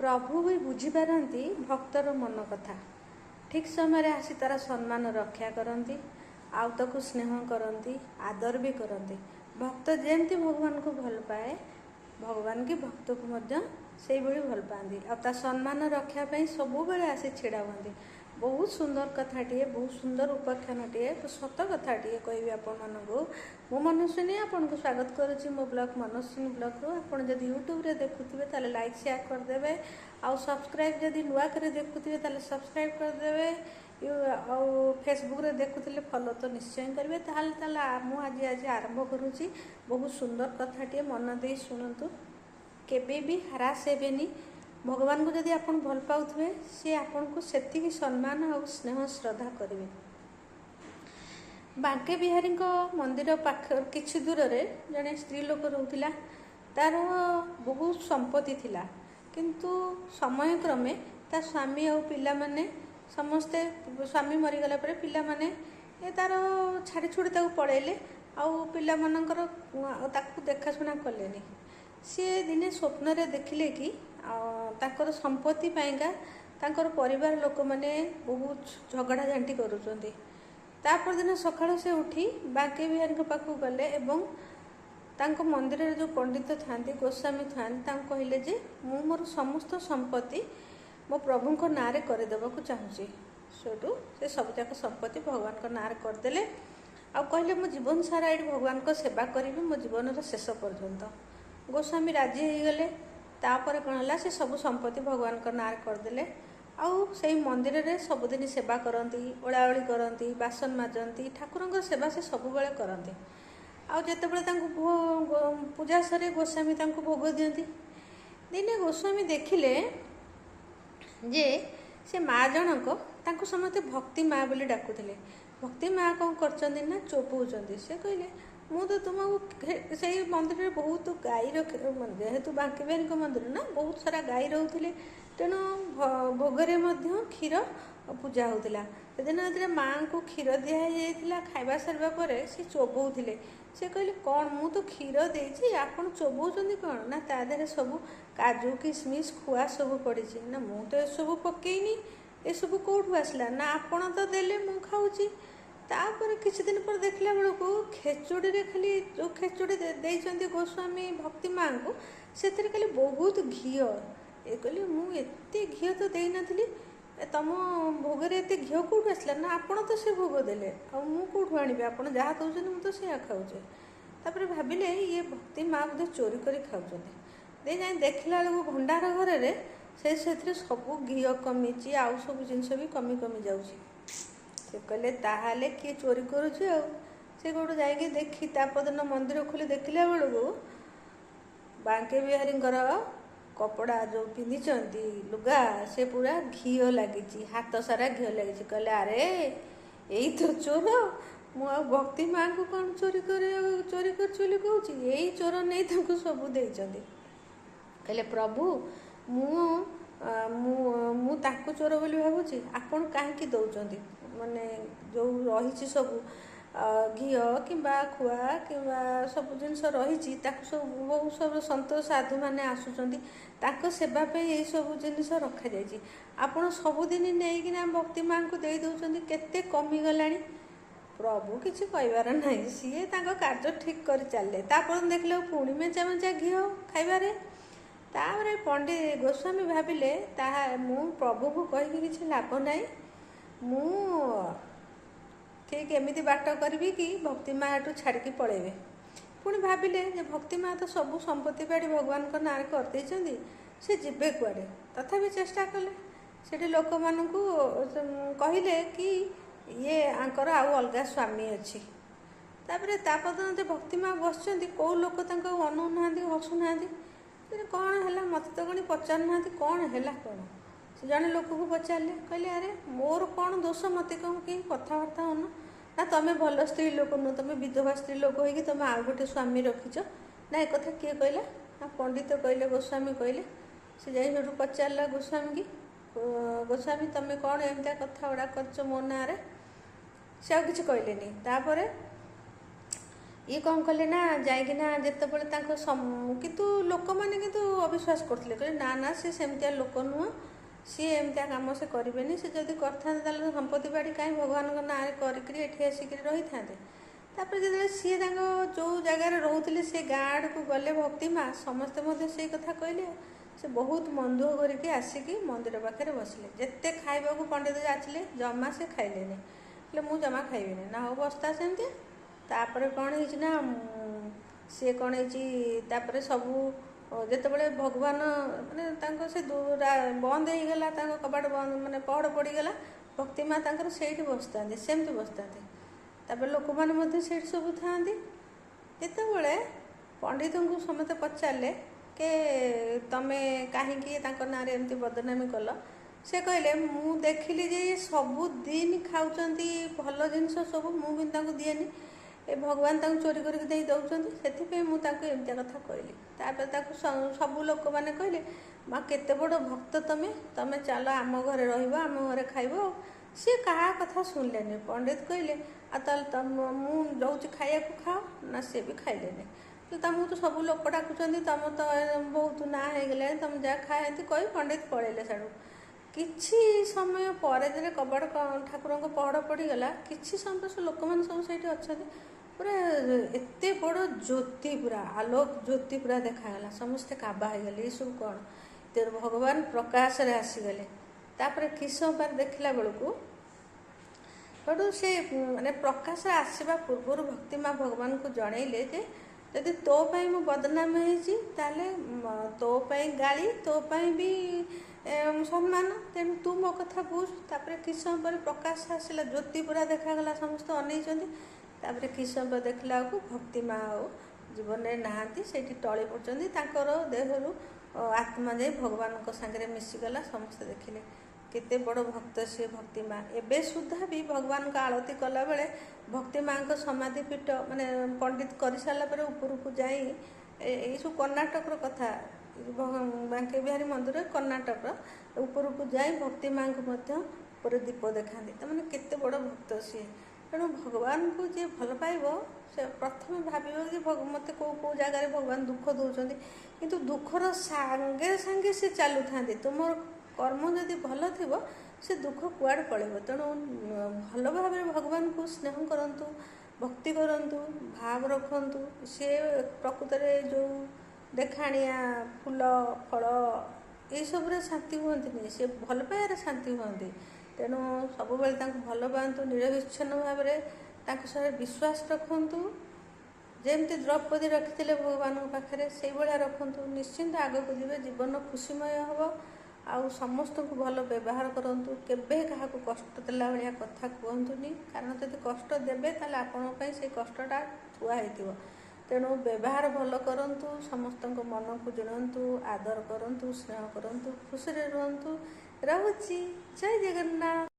प्रभु भी बुझीपारती भक्तर मन कथा ठीक समय आसी तार सम्मान रक्षा करती आउ ताकू स्नेह करती आदर भी करती। भक्त जमती भगवान को भल पाए भगवान की भक्त को मध्य से भल पाती आ सम्मान रक्षापी सबु बेले आसी छिड़ा हुआ। बहुत सुंदर कथाटे बहुत सुंदर उपाख्यानटे सत कथाटे कहि आपण मानू मो मनस्विनी आपन को स्वागत करुच्ची मो ब्लॉग मनस्विनी ब्लॉग रू। आपन जब यूट्यूब रे देखुथिबे ताले लाइक शेयर करदेवे आउ सब्सक्राइब जदि नुआ करे देखुथिबे ताले सब्सक्राइब करदेवे आउ फेसबुक रे देखुथिले फॉलो तो निश्चय करेंगे। ताले मु आज आरंभ करुच्ची बहुत सुंदर कथाटे मन दे शुणु केबे भी हरास हेबेनी। भगवान को जदि आपन भल पाउथबे सी आपन को सेतिकी सम्मान और स्नेह श्रद्धा करेंगे। बांके बिहारी मंदिर पाख किछि दूर रे जने स्त्री लोक रहउतिला तार बहुत संपत्ति थिला किंतु समय क्रमे ता स्वामी और पिला माने समस्ते स्वामी मरीगला पर पिला माने ए तार छाड़ी छुड़ी ताକୁ पड़ेले आउ पिला मानकर ताକୁ देखाशुना कलेनी। सी दिने स्वप्न रे देखिले कि ताकर संपत्ति पाइका ताकर परिवार लोक माने बहुत झगड़ा झांटी करूचंती। तापर दिन सकाळ से उठी बांके बिहारी पाखु गले एवं तांको मंदिर रे जो पंडित थांती गोस्वामी थांती तांको कहले जे मु मोर समस्त संपत्ति मो प्रभु को नारे करे देबा को चाहूची। सेटू से सब जाक संपत्ति भगवान को नारे कर देले आ कहले मो जीवन सारा एडी भगवान को सेवा करिवि मो जीवन रो शेष पर्यंत। गोस्वामी राजी हो गले तापर कौन है से सब संपत्ति भगवान को नार करदे आउ से मंदिर रे सबुदिन सेवा करती ओलाओली करती बासन माजती ठाकुर सेवा से सब बेले करती। आउ जिते पूजा सरे गोस्वामी भोग दियंती। दिने गोस्वामी देखिले जे से माँ जनक तांको समस्ते भक्ति माँ बोली डाकुଥିଲେ। भक्ति माँ कौन करचंदी ना चोपौचंदी। से कहले मु तो तुमको से मंदिर में बहुत गाई रख जेहेतु बांके बिहारी मंदिर ना बहुत सारा गाई रोते तेणु भोगरे क्षीर पूजा होता। सेदिन जो माँ को क्षीर दिहला खावा सारा पर सी चोबौले। से कहले कौन मु तो क्षीर देती आपड़ चोबौचंदी कौन ना ता देहरे सब काजू किशमिश खुआ सब पड़ी ना मु तो सब पकईनी ए सब कौटू आसला ना आपण तो देले मु खाऊची। तापर किसी दिन पर देखला बेलू खेचुड़ी रे खाली जो खेचुड़ी देइचंती गोस्वामी भक्ति माँ को से खाली बहुत घी ये कहली मुझे घी तो दे नी तुम भोगे एत घी कौटू आसला ना आपण तो से भोग देले आउटू आनी आप जहाँ दौरान मुझे तो से खाऊे। तापर भाविले ये भक्ति माँ बोधे चोरी कर खाऊँ दे जाए देखला बेलू भंडार घर से सब घी कमी आउ सब जिनस भी कमी कमी जाऊँगी। से कहले ताहाले किए चोरी करुचे से गोटे जाइए देखी तापरदिन मंदिर खोली देखला बेलू बांके बिहारी कपड़ा जो पिंधिंट लुगा से पूरा घी लगी हाथ सारा घी लगी। कहले अरे यही तो चोर मु भक्ति माँ को कौन चोरी कर कहूँ यही चोर नहीं तांको सब देइचंदी। कहले प्रभु मु ताकू चोर बोली भावुची आपण कहीं दौरान माने जो रही सब घी कि खुआ कि सब जिन रही सब बहुत सब सत साधु मैंने आसुँच सेवाई यही सब जिन रखा जाए आपड़ सबुदिन नहीं भक्ति माँ को दे दौरान केते कमीगला। प्रभु किसी कहबार ना सी कार्य ठीक कर चले तापर देखले पुणी मेचा मेचा घी खाइबारे। तापर पंडित गोस्वामी भाविले मु प्रभु को कहीकि किसी लाभ ना मु ठीक एमती बाट करी कि भक्ति माँ एटू छाड़ी पड़ेबे। पुणी भाविले भक्ति माँ तो सब संपत्ति बाड़ी भगवान को नाम करदे से जीवे कुआड़े तथापि चेष्टा कले से लोक मानू कहले कि ये आंकर आउ अलग स्वामी अच्छी। तापर तापरदिन जो भक्ति माँ बस कौ लोक अनु ना हसुना कौन है मत तो कहीं पचारूना कौन है कौन से जड़े लोक को पचारे कहले अरे मोर कौन दोष मत कौन कहीं कथबार्ता होन ना तुम्हें भल स्त्री लोक नुह तुम विधवा स्त्री लोक हो तुम आउ गोटे स्वामी रखीच ना एक कथा किए कहला ना पंडित कहले गोस्वामी कहले से जाई पचारा गोस्वामी की गोस्वामी तुम्हें कौन एमती कथा गुड़ा कर मो ना से आ कि कहले तापर ଇଏ କ'ଣ କଲେ ନା ଯାଇକିନା ଯେତେବେଳେ ତାଙ୍କ କିନ୍ତୁ ଲୋକମାନେ କିନ୍ତୁ ଅବିଶ୍ୱାସ କରୁଥିଲେ, କହିଲେ ନା ନା ସିଏ ସେମିତିଆ ଲୋକ ନୁହଁ, ସିଏ ଏମିତିଆ କାମ ସେ କରିବେନି, ସେ ଯଦି କରିଥାନ୍ତେ ତାହେଲେ ସମ୍ପତ୍ତି ବାଡ଼ି କାହିଁ ଭଗବାନଙ୍କ ନାଁରେ କରିକିରି ଏଠି ଆସିକିରି ରହିଥାନ୍ତେ। ତାପରେ ଯେତେବେଳେ ସିଏ ତାଙ୍କ ଯେଉଁ ଜାଗାରେ ରହୁଥିଲେ ସେ ଗାଁ ଆଡ଼କୁ ଗଲେ ଭକ୍ତି ମା ସମସ୍ତେ ମଧ୍ୟ ସେଇ କଥା କହିଲେ। ସେ ବହୁତ ମନ ଦୁଃଖ କରିକି ଆସିକି ମନ୍ଦିର ପାଖରେ ବସିଲେ। ଯେତେ ଖାଇବାକୁ ପଣ୍ଡିତ ଯାଚିଲେ ଜମା ସେ ଖାଇଲେନି, ହେଲେ ମୁଁ ଜମା ଖାଇବିନି ନା, ହଉ ବସ୍ତା ସେମିତି। ତାପରେ କ'ଣ ହେଇଛି ନା ସିଏ କ'ଣ ହେଇଛି, ତାପରେ ସବୁ ଯେତେବେଳେ ଭଗବାନ ମାନେ ତାଙ୍କ ସେ ବନ୍ଦ ହେଇଗଲା, ତାଙ୍କ କବାଟ ବନ୍ଦ ମାନେ ପହଡ଼ ପଡ଼ିଗଲା, ଭକ୍ତି ମା ତାଙ୍କର ସେଇଠି ବସିଥାନ୍ତି, ସେମିତି ବସିଥାନ୍ତି। ତାପରେ ଲୋକମାନେ ମଧ୍ୟ ସେଇଠି ସବୁ ଥାଆନ୍ତି। ଯେତେବେଳେ ପଣ୍ଡିତଙ୍କୁ ସମସ୍ତେ ପଚାରିଲେ କି ତମେ କାହିଁକି ତାଙ୍କ ନାଁରେ ଏମିତି ବଦନାମୀ କଲ, ସେ କହିଲେ ମୁଁ ଦେଖିଲି ଯେ ସବୁଦିନ ଖାଉଛନ୍ତି ଭଲ ଜିନିଷ ସବୁ, ମୁଁ କିନ୍ତୁ ତାଙ୍କୁ ଦିଏନି, ଏ ଭଗବାନ ତାଙ୍କୁ ଚୋରି କରିକି ଦେଇ ଦେଉଛନ୍ତି, ସେଥିପାଇଁ ମୁଁ ତାଙ୍କୁ ଏମିତିଆ କଥା କହିଲି। ତାପରେ ତାକୁ ସବୁ ଲୋକମାନେ କହିଲେ ମା କେତେ ବଡ଼ ଭକ୍ତ ତମେ, ତମେ ଚାଲ ଆମ ଘରେ ରହିବ, ଆମ ଘରେ ଖାଇବ। ସିଏ କାହା କଥା ଶୁଣିଲେନି। ପଣ୍ଡିତ କହିଲେ ଆଉ ତାହେଲେ ମୁଁ ଦେଉଛି ଖାଇବାକୁ ଖାଅ, ନା ସିଏ ବି ଖାଇଲେନି। ତମକୁ ତ ସବୁ ଲୋକ ଡାକୁଛନ୍ତି, ତମ ତ ବହୁତ ନାଁ ହେଇଗଲାଣି, ତମେ ଯାହା ଖାଏ ଏମିତି କହି ପଣ୍ଡିତ ପଳେଇଲେ ସାଡ଼ୁ। କିଛି ସମୟ ପରେ ଯେତେବେଳେ କବାଟ ଠାକୁରଙ୍କ ପହଡ଼ ପଡ଼ିଗଲା, କିଛି ସମୟ ସେ ଲୋକମାନେ ସବୁ ସେଇଠି ଅଛନ୍ତି, ପୁରା ଏତେ ବଡ଼ ଜ୍ୟୋତି, ପୁରା ଆଲୋକ ଜ୍ୟୋତି ପୁରା ଦେଖାଗଲା। ସମସ୍ତେ କାବା ହେଇଗଲେ, ଏସବୁ କ'ଣ, ତେଣୁ ଭଗବାନ ପ୍ରକାଶରେ ଆସିଗଲେ। ତାପରେ କିଛି ସମୟ ପରେ ଦେଖିଲା ବେଳକୁ ସେଠୁ ସେ ମାନେ ପ୍ରକାଶରେ ଆସିବା ପୂର୍ବରୁ ଭକ୍ତି ମା ଭଗବାନଙ୍କୁ ଜଣେଇଲେ ଯେ ଯଦି ତୋ ପାଇଁ ମୁଁ ବଦନାମ ହେଇଛି ତାହେଲେ ତୋ ପାଇଁ ଗାଳି, ତୋ ପାଇଁ ବି ସମ୍ମାନ, ତେଣୁ ତୁ ମୋ କଥା ବୁଝ। ତାପରେ କିଛି ସମୟ ପରେ ପ୍ରକାଶ ଆସିଲା, ଜ୍ୟୋତି ପୁରା ଦେଖାଗଲା, ସମସ୍ତେ ଅନେଇଛନ୍ତି। ତାପରେ କିଛି ସମୟ ପରେ ଦେଖିଲା ବେଳକୁ ଭକ୍ତି ମା ଆଉ ଜୀବନରେ ନାହାନ୍ତି, ସେଇଠି ଟଳି ପଡ଼ୁଛନ୍ତି। ତାଙ୍କର ଦେହରୁ ଆତ୍ମା ଯାଇ ଭଗବାନଙ୍କ ସାଙ୍ଗରେ ମିଶିଗଲା। ସମସ୍ତେ ଦେଖିଲେ କେତେ ବଡ଼ ଭକ୍ତ ସିଏ ଭକ୍ତି ମା। ଏବେ ସୁଦ୍ଧା ବି ଭଗବାନଙ୍କ ଆଳତୀ କଲାବେଳେ ଭକ୍ତି ମାଙ୍କ ସମାଧି ପୀଠ ମାନେ ପଣ୍ଡିତ କରିସାରିଲା ପରେ ଉପରକୁ ଯାଇ, ଏଇସବୁ କର୍ଣ୍ଣାଟକର କଥା, ବାଙ୍କେ ବିହାରୀ ମନ୍ଦିର କର୍ଣ୍ଣାଟକର, ଉପରକୁ ଯାଇ ଭକ୍ତି ମାଙ୍କୁ ମଧ୍ୟ ଉପରେ ଦୀପ ଦେଖାନ୍ତି। ତାମାନେ କେତେ ବଡ଼ ଭକ୍ତ ସିଏ। ତେଣୁ ଭଗବାନଙ୍କୁ ଯିଏ ଭଲ ପାଇବ ସେ ପ୍ରଥମେ ଭାବିବ ଯେ ମୋତେ କେଉଁ ଜାଗାରେ ଭଗବାନ ଦୁଃଖ ଦେଉଛନ୍ତି, କିନ୍ତୁ ଦୁଃଖର ସାଙ୍ଗେ ସାଙ୍ଗେ ସେ ଚାଲୁଥାନ୍ତି। ତୁମର କର୍ମ ଯଦି ଭଲ ଥିବ ସେ ଦୁଃଖ କୁଆଡ଼େ ପଳେଇବ। ତେଣୁ ଭଲ ଭାବରେ ଭଗବାନଙ୍କୁ ସ୍ନେହ କରନ୍ତୁ, ଭକ୍ତି କରନ୍ତୁ, ଭାବ ରଖନ୍ତୁ। ସେ ପ୍ରକୃତରେ ଯେଉଁ ଦେଖାଣିଆ ଫୁଲ ଫଳ ଏଇସବୁରେ ଶାନ୍ତି ହୁଅନ୍ତିନି, ସେ ଭଲ ପାଇବାରେ ଶାନ୍ତି ହୁଅନ୍ତି। ତେଣୁ ସବୁବେଳେ ତାଙ୍କୁ ଭଲ ପାଆନ୍ତୁ, ନିରବିଚ୍ଛିନ୍ନ ଭାବରେ ତାଙ୍କ ସହ ବିଶ୍ୱାସ ରଖନ୍ତୁ। ଯେମିତି ଦ୍ରୌପଦୀ ରଖିଥିଲେ ଭଗବାନଙ୍କ ପାଖରେ, ସେଇଭଳିଆ ରଖନ୍ତୁ। ନିଶ୍ଚିନ୍ତ ଆଗକୁ ଯିବେ, ଜୀବନ ଖୁସିମୟ ହେବ। ଆଉ ସମସ୍ତଙ୍କୁ ଭଲ ବ୍ୟବହାର କରନ୍ତୁ। କେବେ କାହାକୁ କଷ୍ଟ ଦେଲା ଭଳିଆ କଥା କୁହନ୍ତୁନି, କାରଣ ଯଦି କଷ୍ଟ ଦେବେ ତାହେଲେ ଆପଣଙ୍କ ପାଇଁ ସେଇ କଷ୍ଟଟା ଥୁଆ ହେଇଥିବ। ତେଣୁ ବ୍ୟବହାର ଭଲ କରନ୍ତୁ, ସମସ୍ତଙ୍କ ମନକୁ ଜିଣନ୍ତୁ, ଆଦର କରନ୍ତୁ, ସ୍ନେହ କରନ୍ତୁ, ଖୁସିରେ ରୁହନ୍ତୁ। ରହୁଛି। ଜୟ ଜଗନ୍ନାଥ।